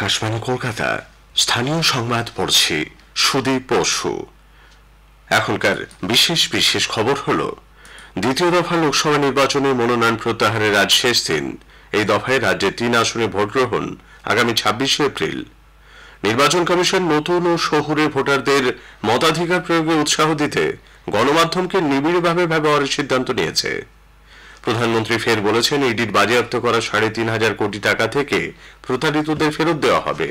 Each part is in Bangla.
আকাশবাণী কলকাতা স্থানীয় সংবাদ পড়ছি সুদীপ বসু। এখনকার বিশেষ বিশেষ খবর হলো, দ্বিতীয় দফা লোকসভা নির্বাচনে মনোনয়ন প্রত্যাহারের আজ শেষ দিন। এই দফায় রাজ্যে ৩ আসনে ভোট গ্রহণ আগামী ২৬শে এপ্রিল। নির্বাচন কমিশন নতুন ও শহুরে ভোটারদের মতাধিকার প্রয়োগে উৎসাহ দিতে গণমাধ্যমকে নিবিড়ভাবে ব্যবহারের সিদ্ধান্ত নিয়েছে। প্রধানমন্ত্রী ফের বলেছেন, ইডির বাজেয়াপ্ত করা ৩৫০০ কোটি টাকা থেকে প্রতারিতদের ফেরত দেওয়া হবে।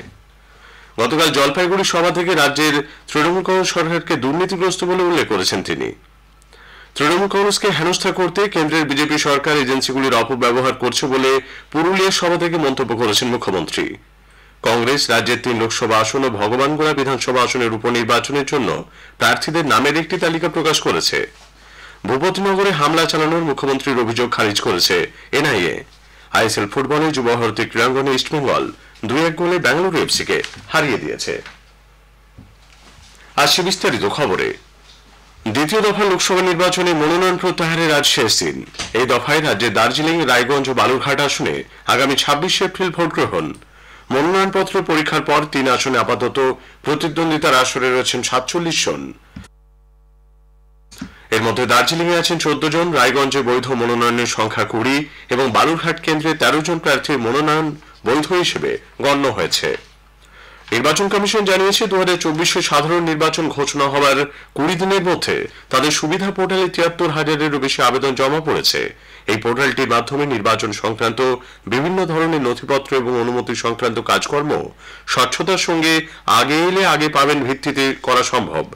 গতকাল জলপাইগুড়ি সভা থেকে রাজ্যের তৃণমূল কংগ্রেস সরকারকে দুর্নীতিগ্রস্ত বলে উল্লেখ করেছেন তিনি। তৃণমূল কংগ্রেসকে হেনস্থা করতে কেন্দ্রের বিজেপি সরকার এজেন্সিগুলির অপব্যবহার করছে বলে পুরুলিয়ার সভা থেকে মন্তব্য করেছেন মুখ্যমন্ত্রী। কংগ্রেস রাজ্যের ৩ লোকসভা আসন ও ভগবানগোড়া বিধানসভা আসনের উপনির্বাচনের জন্য প্রার্থীদের নামের একটি তালিকা প্রকাশ করেছে। ভূপতিনগরে হামলা চালানোর মুখ্যমন্ত্রীর অভিযোগ খারিজ করেছে এনআইএ। আইএসএল ফুটবলে যুব ভারতী ক্রীড়াঙ্গনে ইস্টবেঙ্গল ২-১ গোলে বেঙ্গালুরু এফসিকে হারিয়ে দিয়েছে। আসছে বিস্তারিত খবরে। দ্বিতীয় দফা লোকসভা নির্বাচনে মনোনয়ন প্রত্যাহারের আজ শেষ দিন। এই দফায় রাজ্যে দার্জিলিং, রায়গঞ্জ ও বালুরঘাট আসনে আগামী ২৬শে এপ্রিল ভোট গ্রহণ। মনোনয়নপত্র পরীক্ষার পর ৩ আসনে আপাতত প্রতিদ্বন্দ্বিতার আসরে রয়েছেন ৪৭ জন। এর মধ্যে দার্জিলিং এ আছেন ১৪ জন, রায়গঞ্জে বৈধ মনোনয়নের সংখ্যা ২০ এবং বালুরঘাট কেন্দ্রে ১৩ জন প্রার্থীর মনোনয়ন বৈধ হিসেবে গণ্য হয়েছে। নির্বাচন কমিশন জানিয়েছে, ২০২৪ সাধারণ নির্বাচন ঘোষণা হওয়ার ২০ দিনের মধ্যে তাদের সুবিধা পোর্টালে ৭৩,০০০-এরও বেশি আবেদন জমা পড়েছে। এই পোর্টালটির মাধ্যমে নির্বাচন সংক্রান্ত বিভিন্ন ধরনের নথিপত্র এবং অনুমতি সংক্রান্ত কাজকর্ম স্বচ্ছতার সঙ্গে আগে এলে আগে পাবেন ভিত্তিতে করা সম্ভব।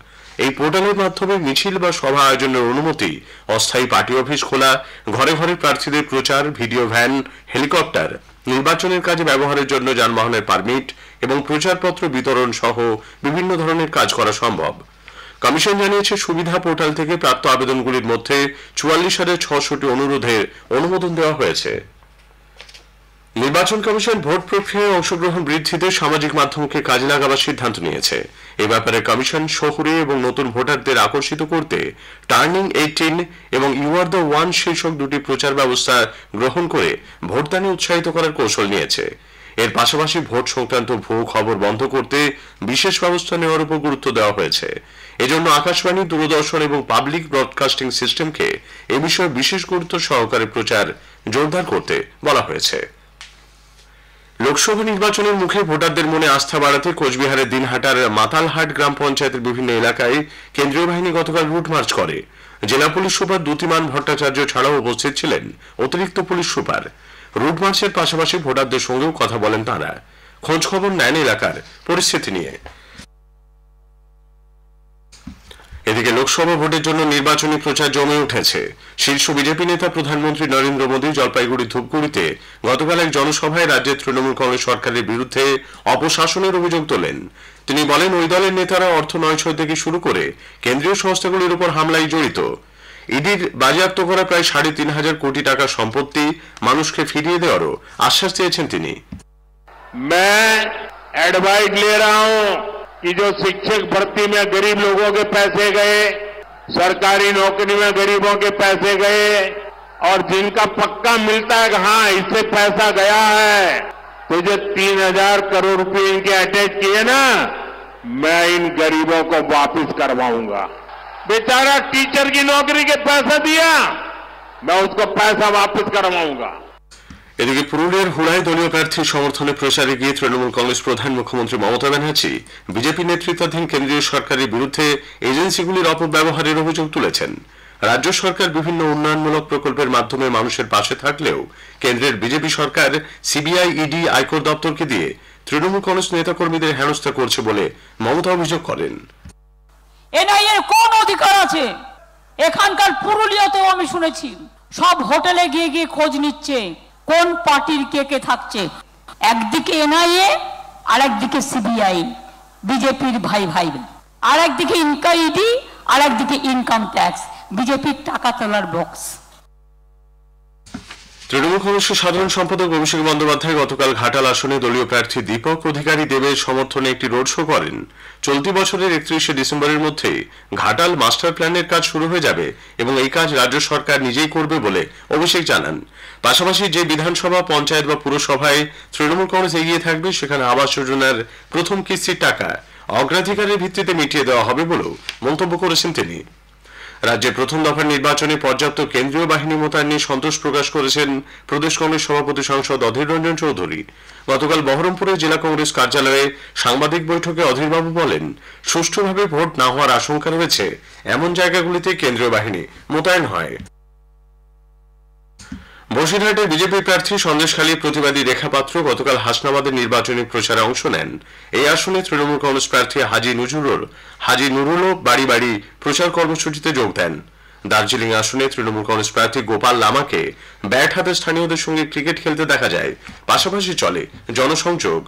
এই পোর্টালের মাধ্যমে মিছিল বা সভা আয়োজনের অনুমতি, অস্থায়ী পার্টি অফিস খোলা, ঘরে ঘরে প্রার্থীদের প্রচার, ভিডিও ভ্যান, হেলিকপ্টার, নির্বাচনের কাজে ব্যবহারের জন্য যানবাহনের পারমিট এবং প্রচারপত্র বিতরণ সহ বিভিন্ন ধরনের কাজ করা সম্ভব। কমিশন জানিয়েছে, সুবিধা পোর্টাল থেকে প্রাপ্ত আবেদনগুলির মধ্যে ৪৪,৬০০টি অনুরোধের অনুমোদন দেওয়া হয়েছে। নির্বাচন কমিশন ভোট প্রক্রিয়ায় অংশগ্রহণ বৃদ্ধিতে সামাজিক মাধ্যমকে কাজে লাগাবার সিদ্ধান্ত নিয়েছে। এ ব্যাপারে কমিশন শহুরে এবং নতুন ভোটারদের আকর্ষিত করতে টার্নিং 18 এবং ইউ আর দ্য ওয়ান শীর্ষক দুটি প্রচার ব্যবস্থা গ্রহণ করে ভোটদানে উৎসাহিত করার কৌশল নিয়েছে। এর পাশাপাশি ভোট সংক্রান্ত ভুয়ো খবর বন্ধ করতে বিশেষ ব্যবস্থা নেওয়ার উপর গুরুত্ব দেওয়া হয়েছে। এজন্য আকাশবাণী, দূরদর্শন এবং পাবলিক ব্রডকাস্টিং সিস্টেমকে এ বিষয়ে বিশেষ গুরুত্ব সহকারে প্রচার জোরদার করতে বলা হয়েছে। লোকসভা নির্বাচনের মুখে ভোটারদের মনে আস্থা বাড়াতে কোচবিহারের দিনহাটার মাতালহাট গ্রাম পঞ্চায়েতের বিভিন্ন এলাকায় কেন্দ্রীয় বাহিনী গতকাল রুট মার্চ করে। জেলা পুলিশ সুপার দ্যুতিমান ভট্টাচার্য ছাড়াও উপস্থিত ছিলেন অতিরিক্ত পুলিশ সুপার। রুট মার্চের পাশাপাশি ভোটারদের সঙ্গেও কথা বলেন তাঁরা, খোঁজ খবর নেন এলাকার পরিস্থিতি নিয়ে। এদিকে লোকসভা ভোটের জন্য নির্বাচনী প্রচার জমে উঠেছে। শীর্ষ বিজেপি নেতা প্রধানমন্ত্রী নরেন্দ্র মোদী জলপাইগুড়ি ধূপগুড়িতে গতকাল এক জনসভায় রাজ্যের তৃণমূল কংগ্রেস সরকারের বিরুদ্ধে অপশাসনের অভিযোগ তোলেন। তিনি বলেন, ওই দলের নেতারা অর্থ নয়ছয় থেকে শুরু করে কেন্দ্রীয় সংস্থাগুলির উপর হামলায় জড়িত। ইডির বাজেয়াপ্ত করা প্রায় ৩৫০০ কোটি টাকা সম্পত্তি মানুষকে ফিরিয়ে দেওয়ারও আশ্বাস দিয়েছেন তিনি। एडवाइस ले रहा हूं कि जो शिक्षक भर्ती में गरीब लोगों के पैसे गए, सरकारी नौकरी में गरीबों के पैसे गए और जिनका पक्का मिलता है कि हाँ इससे पैसा गया है, तो जो 3,000 करोड़ रुपए इनके अटैच किए ना, मैं इन गरीबों को वापस करवाऊंगा। बेचारा टीचर की नौकरी के पैसा दिया, मैं उसको पैसा वापस करवाऊंगा। এদিকে পুরুলিয়ার হুড়ায় দলীয় প্রার্থীর সমর্থনে প্রচারে গিয়ে তৃণমূল কংগ্রেস প্রধান মুখ্যমন্ত্রী মমতা ব্যানার্জি বিজেপি নেতৃত্বাধীন কেন্দ্রীয় সরকারের বিরুদ্ধে এজেন্সিগুলির অপব্যবহারের অভিযোগ তুলেছেন। রাজ্য সরকার বিভিন্ন উন্নয়নমূলক প্রকল্পের মাধ্যমে মানুষের পাশে থাকলেও কেন্দ্রের বিজেপি সরকার সিবিআই, ইডি, আয়কর দপ্তরকে দিয়ে তৃণমূল কংগ্রেস নেতাকর্মীদের হেনস্থা করছে বলে মমতা অভিযোগ করেন। এনআইএ এর কোন অধিকার আছে? এখানকার পুরুলিয়াতেও আমি শুনেছি সব হোটেলে গিয়ে গিয়ে খোঁজ নিচ্ছে কোন পার্টির কে কে থাকছে। একদিকে এনআইএ, আর একদিকে সিবিআই, বিজেপির ভাই ভাই, আর একদিকে ইডি, আর একদিকে ইনকাম ট্যাক্স, বিজেপির টাকা তোলার বক্স। তৃণমূল কংগ্রেসের সাধারণ সম্পাদক অভিষেক বন্দ্যোপাধ্যায় গতকাল ঘাটাল আসনে দলীয় প্রার্থী দীপক অধিকারী দেবের সমর্থনে একটি রোড শো করেন। চলতি বছরের 31শে ডিসেম্বরের মধ্যে ঘাটাল মাস্টার প্ল্যানের কাজ শুরু হয়ে যাবে এবং এই কাজ রাজ্য সরকার নিজেই করবে বলে অভিষেক জানান। পাশাপাশি যে বিধানসভা, পঞ্চায়েত বা পুরসভায় তৃণমূল কংগ্রেস এগিয়ে থাকবে সেখানে আবাস যোজনার প্রথম কিস্তির টাকা অগ্রাধিকারের ভিত্তিতে মিটিয়ে দেওয়া হবে বলেও মন্তব্য করেছেন তিনি। রাজ্যে প্রথম দফার নির্বাচনে পর্যাপ্ত কেন্দ্রীয় বাহিনী মোতায়েন নিয়ে সন্তোষ প্রকাশ করেছেন প্রদেশ কংগ্রেস সভাপতি সাংসদ অধীর রঞ্জন চৌধুরী। গতকাল বহরমপুরে জেলা কংগ্রেস কার্যালয়ে সাংবাদিক বৈঠকে অধীরবাবু বলেন, সুষ্ঠুভাবে ভোট না হওয়ার আশঙ্কা রয়েছে এমন জায়গাগুলিতে কেন্দ্রীয় বাহিনী মোতায়েন হয়। বসিরহাটে বিজেপি প্রার্থী সন্দেশখালীর প্রতিবাদী রেখা পাত্র গতকাল হাসনাবাদের নির্বাচনী প্রচারে অংশ নেন। এই আসনে তৃণমূল কংগ্রেস প্রার্থী হাজি নুরুলও বাড়ি বাড়ি প্রচার কর্মসূচিতে যোগ দেন। দার্জিলিং আসনে তৃণমূল কংগ্রেস প্রার্থী গোপাল লামাকে ব্যাট হাতে স্থানীয়দের সঙ্গে ক্রিকেট খেলতে দেখা যায়। পাশাপাশি চলে জনসংযোগ।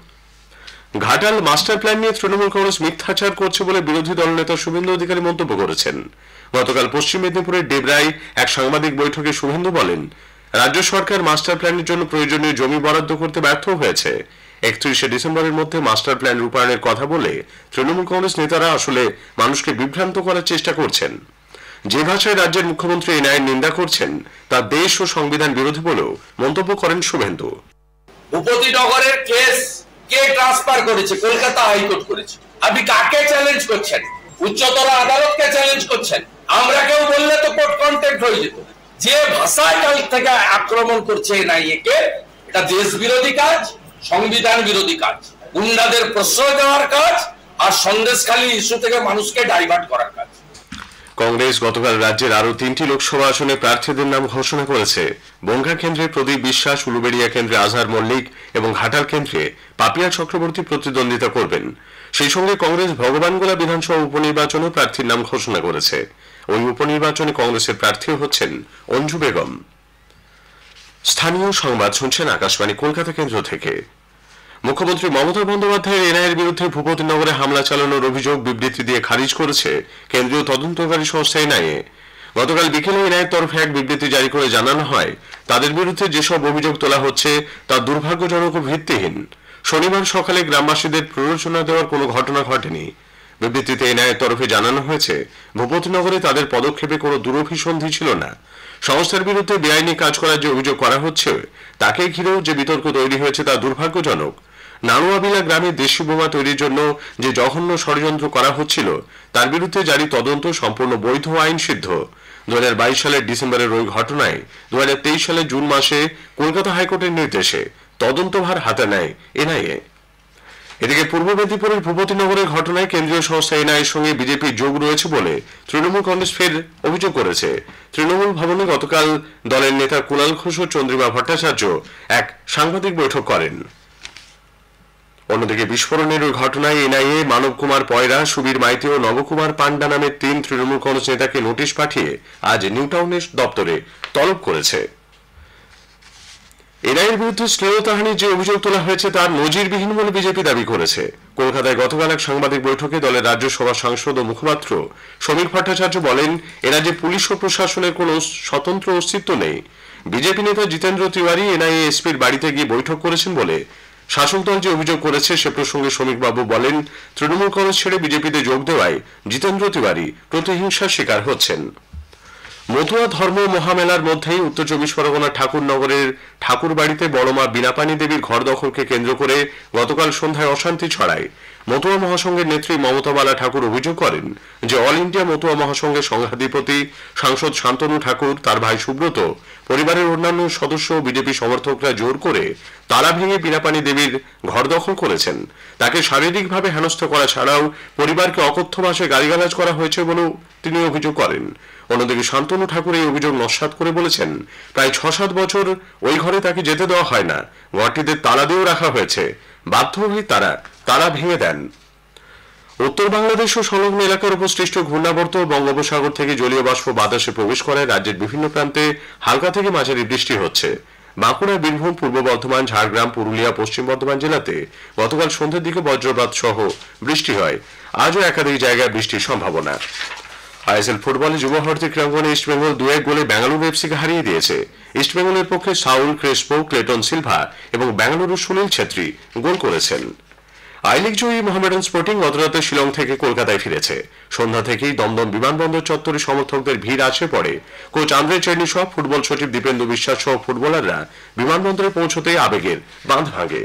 ঘাটাল মাস্টার প্ল্যান নিয়ে তৃণমূল কংগ্রেস মিথ্যাচার করছে বলে বিরোধী দলনেতা শুভেন্দু অধিকারী মন্তব্য করেছেন। গতকাল পশ্চিম মেদিনীপুরের ডেবরায় এক সাংবাদিক বৈঠকে শুভেন্দু বলেন, রাজ্য সরকার মাস্টার প্ল্যানের জন্য প্রয়োজনীয় জমি বরাদ্দ করতে ব্যর্থ হয়েছে। 31শে ডিসেম্বরের মধ্যে মাস্টার প্ল্যান রূপায়ণের কথা বলে তৃণমূল কংগ্রেস নেতারা আসলে মানুষকে বিভ্রান্ত করার চেষ্টা করছেন। যে ভাষায় রাজ্যের মুখ্যমন্ত্রী এই ন্যায়ের নিন্দা করছেন তা দেশ ও সংবিধান বিরোধী বলেও মন্তব্য করেন শুভেন্দু। ভূপতিনগরের কেস কে ট্রান্সফার করেছে? কলকাতা হাইকোর্ট করেছে। আপনি কাকে চ্যালেঞ্জ করছেন? উচ্চতর আদালতকে চ্যালেঞ্জ করছেন। আমরা কেউ বললে তো কোর্ট কন্টেক্ট হয়ে যেত। যে ভাষায় কাল থেকে আক্রমণ করছে এনআইএ কে, এটা দেশ বিরোধী কাজ, সংবিধান বিরোধী কাজ, গুন্ডাদের প্রশ্রয় দেওয়ার কাজ, আর সন্দেশখালী ইস্যু থেকে মানুষকে ডাইভার্ট করার কাজ। কংগ্রেস গতকাল রাজ্যের আরো 3টি লোকসভা আসনে প্রার্থীদের নাম ঘোষণা করেছে। বনগাঁ কেন্দ্রে প্রদীপ বিশ্বাস, উলুবেড়িয়া কেন্দ্রে আজহার মল্লিক এবং ঘাটাল কেন্দ্রে পাপিয়া চক্রবর্তী প্রতিদ্বন্দ্বিতা করবেন। সেই সঙ্গে কংগ্রেস ভগবানগোলা বিধানসভা উপনির্বাচনে প্রার্থীর নাম ঘোষণা করেছে। ওই উপনির্বাচনে কংগ্রেসের প্রার্থী হচ্ছেন অঞ্জু বেগম। স্থানীয় সংবাদ শুনছেন আকাশবাণী কলকাতা কেন্দ্র থেকে। মুখ্যমন্ত্রী মমতা বন্দ্যোপাধ্যায়ের এনআইএর বিরুদ্ধে ভূপতিনগরে হামলা চালানোর অভিযোগ বিবৃতি দিয়ে খারিজ করেছে কেন্দ্রীয় তদন্তকারী সংস্থা এনআইএ। গতকাল বিকেলে এনআইএর তরফে এক বিবৃতি জারি করে জানানো হয়, তাদের বিরুদ্ধে যেসব অভিযোগ তোলা হচ্ছে তা দুর্ভাগ্যজনক ও ভিত্তিহীন। শনিবার সকালে গ্রামবাসীদের প্ররোচনা দেওয়ার কোনো ঘটনা ঘটেনি। বিবৃতিতে এনআইএর তরফে জানানো হয়েছে, ভূপতিনগরে তাদের পদক্ষেপে কোনো দুরভিসন্ধি ছিল না। সংস্থার বিরুদ্ধে বেআইনি কাজ করার যে অভিযোগ করা হচ্ছে তাকে ঘিরেও যে বিতর্ক তৈরি হয়েছে তা দুর্ভাগ্যজনক। নানুয়াবিলা গ্রামে দেশি বোমা তৈরির জন্য যে জঘন্য ষড়যন্ত্র করা হচ্ছিল তার বিরুদ্ধে জারি তদন্ত সম্পূর্ণ বৈধ আইন সিদ্ধ। 2022 সালের ডিসেম্বরের ওই ঘটনায় 2023 সালের জুন মাসে কলকাতা হাইকোর্টের নির্দেশে তদন্তভার হাতে নেয় এনআইএ। এদিকে পূর্ব মেদিনীপুরের ভূপতিনগরের ঘটনায় কেন্দ্রীয় সংস্থা এনআইএর সঙ্গে বিজেপির যোগ রয়েছে বলে তৃণমূল কংগ্রেস ফের অভিযোগ করেছে। তৃণমূল ভবনে গতকাল দলের নেতা কুণাল ঘোষ ও চন্দ্রিমা ভট্টাচার্য এক সাংবাদিক বৈঠক করেন। অন্যদিকে বিস্ফোরণের ওই ঘটনায় এনআইএ মানব কুমার পয়রা, সুবীর মাইতি ও নবকুমার পান্ডা নামের 3 তৃণমূল কংগ্রেস নেতাকে নোটিশ পাঠিয়ে আজ নিউটাউনের দপ্তরে তলব করেছে। এনআইএর বিরুদ্ধে শ্লীলতাহানির যে অভিযোগ তোলা হয়েছে তার নজিরবিহীন বলে বিজেপি দাবি করেছে। কলকাতায় গতকাল এক সাংবাদিক বৈঠকে দলের রাজ্যসভা সাংসদ ও মুখপাত্র সমীর ভট্টাচার্য বলেন, এরাজ্যে পুলিশ ও প্রশাসনের কোনো স্বতন্ত্র অস্তিত্ব নেই। বিজেপি নেতা জিতেন্দ্র তিওয়ারি এনআইএ এসপির বাড়িতে গিয়ে বৈঠক করেছেন বলে শাসক দল যে অভিযোগ করেছে সে প্রসঙ্গে সমীরবাবু বলেন, তৃণমূল কংগ্রেস ছেড়ে বিজেপিতে যোগ দেওয়ায় জিতেন্দ্র তিওয়ারি প্রতিহিংসার শিকার হচ্ছেন। মতুয়া ধর্ম মহামেলার মধ্যেই উত্তর 24 পরগনা ঠাকুরনগরের ঠাকুর বাড়িতে বড়মা বীণাপানি দেবীর ঘর দখলকে কেন্দ্র করে গতকাল সন্ধ্যায় অশান্তি ছড়ায়। মতুয়া মহাসংঘের নেত্রী মমতাবালা ঠাকুর অভিযোগ করেন যে অল ইন্ডিয়া মতুয়া মহাসংঘের সংঘাধিপতি সাংসদ শান্তনু ঠাকুর, তার ভাই সুব্রত, পরিবারের অন্যান্য সদস্য ও বিজেপি সমর্থকরা জোর করে তালা ভেঙে বীণাপানি দেবীর ঘর দখল করেছেন। তাকে শারীরিকভাবে হেনস্থা করা ছাড়াও পরিবারকে অকথ্য ভাষায় গালিগালাজ করা হয়েছে বলেও তিনি অভিযোগ করেন। অন্যদিকে শান্তনু ঠাকুর এই অভিযোগ নস্যাৎ করে বলেছেন, প্রায় 6-7 বছর ওই ঘরে তাকে যেতে দেওয়া হয় না, ঘরটিতে তালা দিয়েও রাখা হয়েছে, বাধ্য হয়ে তারা তালা ভেঙে দেন। উত্তর বাংলাদেশ ও সংলগ্ন এলাকার উপর সৃষ্ট ঘূর্ণাবর্ত বঙ্গোপসাগর থেকে জলীয় বাষ্প বাতাসে প্রবেশ করায় রাজ্যের বিভিন্ন প্রান্তে হালকা থেকে মাঝারি বৃষ্টি হচ্ছে। বাঁকুড়া, বীরভূম, পূর্ব বর্ধমান, ঝাড়গ্রাম, পুরুলিয়া, পশ্চিম বর্ধমান জেলাতে গতকাল সন্ধ্যের দিকে বজ্রপাত সহ বৃষ্টি হয়। আজও একাধিক জায়গায় বৃষ্টির সম্ভাবনা। আইএসএল ফুটবলে যুবভারতী ক্রীড়াঙ্গনে ইস্টবেঙ্গল 2-1 গোলে বেঙ্গালুরু এফসিকে হারিয়ে দিয়েছে। ইস্টবেঙ্গলের পক্ষে সাউল ক্রেসপো, ক্লেটন সিলভা এবং বেঙ্গালুরু সুনীল ছেত্রী গোল করেছেন। I league Joyee Mohammedan sporting গতরাতে শিলং থেকে কলকাতায় ফিরেছে। সন্ধ্যা থেকেই দমদম বিমানবন্দর চত্বরে সমর্থকদের ভিড় আসে পড়ে। কোচ আন্দ্রে চের্নি সহ ফুটবল সচিব দীপেন্দু বিশ্বাস সহ ফুটবলাররা বিমানবন্দরে পৌঁছতেই আবেগের বাঁধ ভাঙে।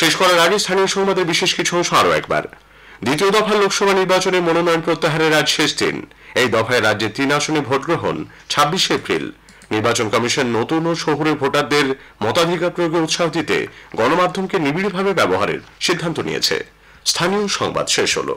শেষ করার আগে স্থানীয় সংবাদের বিশেষ কিছু অংশ আরও একবার। দ্বিতীয় দফার লোকসভা নির্বাচনে মনোনয়ন প্রত্যাহারের আজ শেষ দিন। এই দফায় রাজ্যে 3 আসনে ভোট গ্রহণ 26 এপ্রিল। নির্বাচন কমিশন নতুন ও শহুরে ভোটারদের মতাধিকার প্রয়োগে উৎসাহ দিতে গণমাধ্যমকে নিবিড়ভাবে ব্যবহারের সিদ্ধান্ত নিয়েছে। স্থানীয় সংবাদ শেষ হলো।